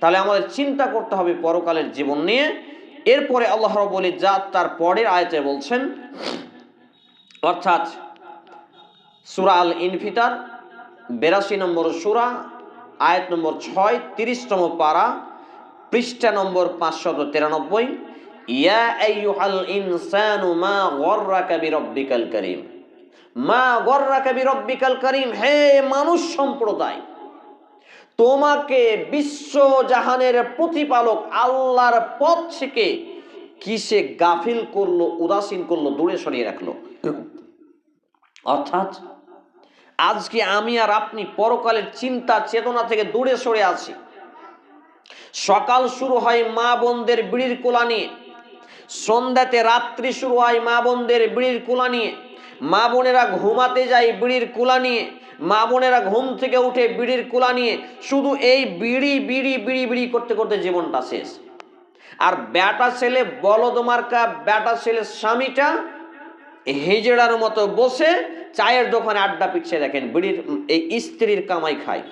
তাহলে আমাদের চিন্তা করতে হবে পরকালের জীবন নিয়ে। এরপরে আল্লাহ রাব্বুল ইজ্জাত তার পরের আয়াতে বলছেন, অর্থাৎ সূরা আল ইনফিতার 82 নম্বর সূরা, আয়াত নম্বর 6, 30তম পারা, পৃষ্ঠা নম্বর 593, ইয়া আইয়ুহাল ইনসানু মা গররাকা বিরব্বিকাল কারীম, মা গররাকা বিরব্বিকাল কারীম, হে মানুষ সম্প্রদায়, তোমাকে বিশ্ব জাহানের প্রতিপালক আল্লাহর পথ থেকে কিসে গাফিল করলো, উদাসীন করলো, দূরে সরিয়ে রাখলো। অর্থাৎ আজকে আমি আর আপনি পরকালের চিন্তা চেতনা থেকে দূরে সরে আছি। সকাল শুরু হয় মা বোনদের বিড়ির কোলা নিয়ে, সন্ধ্যাতে রাত্রি শুরু হয় মা বোনদের বিড়ির কোলা নিয়ে, মা বোনেরা ঘুমাতে যায় বিড়ির কোলা নিয়ে, মা বোনেরা ঘুম থেকে উঠে বিড়ির কোলা নিয়ে, শুধু এই বিড়ি বিড়ি বিড়ি বিড়ি করতে করতে জীবনটা শেষ। আর বেটা ছেলে বলদ মার্কা বেটা ছেলের স্বামীটা হিজড়ার মতো বসে চায়ের দোকানে আড্ডা পিটছে, দেখেন বিড়ির এই স্ত্রীর কামাই খায়,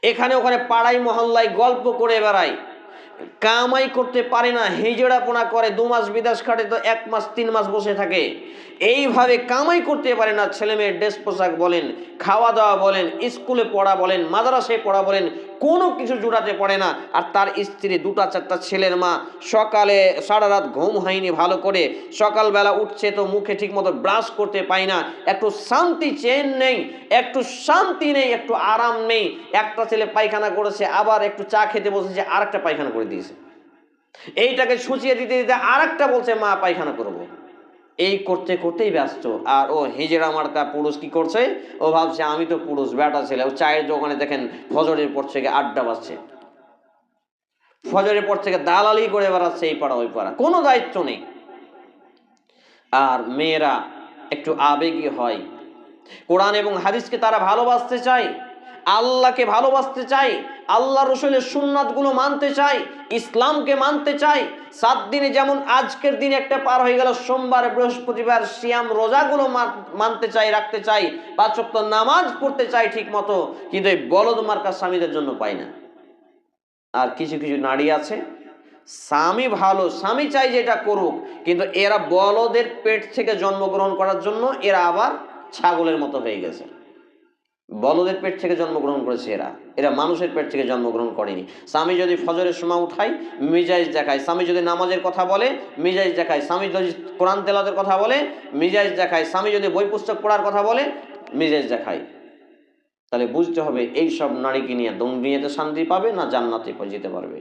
এখানে ওখানে পাড়ায় মহল্লায় গল্প করে বেড়ায়, কামাই করতে পারে না, হিজড়াপনা করে, 2 মাস বিদেশ খাটে তো 1 মাস 3 মাস বসে থাকে, এইভাবে কামাই করতে পারে না। ছেলে মেয়ের ড্রেস পোশাক বলেন, খাওয়া দাওয়া বলেন, স্কুলে পড়া বলেন, মাদ্রাসায় পড়া বলেন, কোনো কিছু জোড়াতে পারে না। আর তার স্ত্রী 2টা 4টা ছেলের মা, সকালে সারা রাত ঘুম হয়নি ভালো করে, সকালবেলা উঠছে তো মুখে ঠিক মতো ব্রাশ করতে পায় না, একটু শান্তি চেন নেই, একটু শান্তি নেই, একটু আরাম নেই। একটা ছেলে পায়খানা করেছে, আবার একটু চা খেতে বসেছে, আর একটা পায়খানা করে দিয়েছে, এইটাকে ছুচিয়ে দিতে দিতে আর একটা বলছে মা পায়খানা করবো, এই করতে করতেই ব্যস্ত। আর ও হিজড়া মার্কা পুরুষ কি করছে, ও ভাবছে আমি তো পুরুষ, বেটা ছেলে, ও চায়ের দোকানে দেখেন ফজরের পর থেকে আড্ডা বাজছে, ফজরের পর থেকে দালালি করে বেড়াচ্ছে এই পাড়া ওই পাড়া, কোনো দায়িত্ব নেই। আর মেয়েরা একটু আবেগী হয়, কোরআন এবং হাদিসকে তারা ভালোবাসতে চায়, আল্লাহকে ভালোবাসতে চায়, আল্লাহ রসুলের সুন্নাতগুলো মানতে চায়, ইসলামকে মানতে চায়। 7 দিনে যেমন আজকের দিন একটা পার হয়ে গেল, সোমবার বৃহস্পতিবার সিয়াম রোজাগুলো মানতে চাই, রাখতে চাই, 5 ওয়াক্ত নামাজ পড়তে চাই ঠিক মতো, কিন্তু এই বলদ মার্কা স্বামীদের জন্য পাই না। আর কিছু কিছু নারী আছে, স্বামী ভালো, স্বামী চাই যে এটা করুক, কিন্তু এরা বলদের পেট থেকে জন্মগ্রহণ করার জন্য এরা আবার ছাগলের মতো হয়ে গেছে। বলদের পেট থেকে জন্মগ্রহণ করেছে এরা মানুষের পেট থেকে জন্মগ্রহণ করেনি। স্বামী যদি ফজরের সময় উঠায় মিজাজ দেখায়, স্বামী যদি নামাজের কথা বলে মিজাজ দেখায়, স্বামী যদি কোরআন তেলাওয়াতের কথা বলে মিজাজ দেখায়, স্বামী যদি বই পুস্তক পড়ার কথা বলে মিজাজ দেখায়। তাহলে বুঝতে হবে এই সব নারীকে নিয়ে দুনিয়াতে শান্তি পাবে না জান্নাতে যেতে পারবে।